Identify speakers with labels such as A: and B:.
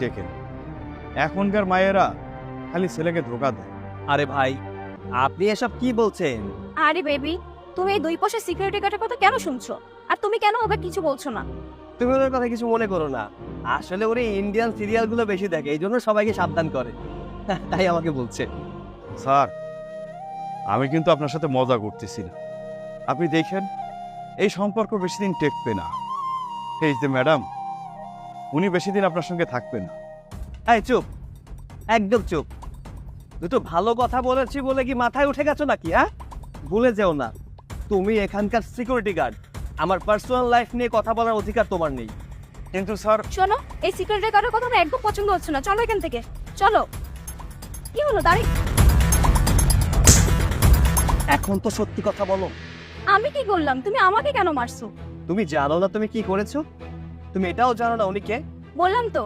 A: Taken. এখনকার মায়েরা খালি ছেলেকে ধোকা দেয়।
B: আরে ভাই, আপনি এসব কি বলছেন?
C: আরে বেবি, তুমি এই দুই পাশে সিকিউরিটি গার্ডের কথা কেন শুনছো? আর তুমি কেন ওকে কিছু বলছো না?
B: তুমি ওর কথা কিছু মনে করো না। আসলে ওরে ইন্ডিয়ান সিরিয়ালগুলো বেশি দেখে, এই জন্য সবাইকে সাবধান করে, তাই আমাকে বলছে।
A: স্যার, আমি কিন্তু আপনার সাথে মজা করতেছি না। আপনি দেখেন, এই সম্পর্ক বেশি দিন টেকবে না। এই যে ম্যাডাম, উনি বেশি দিন আপনার সঙ্গে থাকবেন না।
B: এই চুপ, একদম চুপ। দুটো ভালো কথা বলেছি বলে কি মাথায় উঠে গেছো নাকি? ভুলে যেও না, তুমি এখানকার সিকিউরিটি গার্ড। আমার পার্সোনাল লাইফ নিয়ে কথা বলার অধিকার তোমার নেই।
A: কিন্তু স্যার,
C: শোনো, এই সিকিউরিটি গার্ডের কথা আমার একদম পছন্দ হচ্ছে না। চলো এখান থেকে, চলো। কি হলো দাঁড়ি?
B: এখন তো সত্যি কথা বলো।
C: আমি কি করলাম? তুমি আমাকে কেন মারছো?
B: তুমি জানো না তুমি কি করেছো? তুমি এটাও জানো না উনি কে?
C: বললাম তো,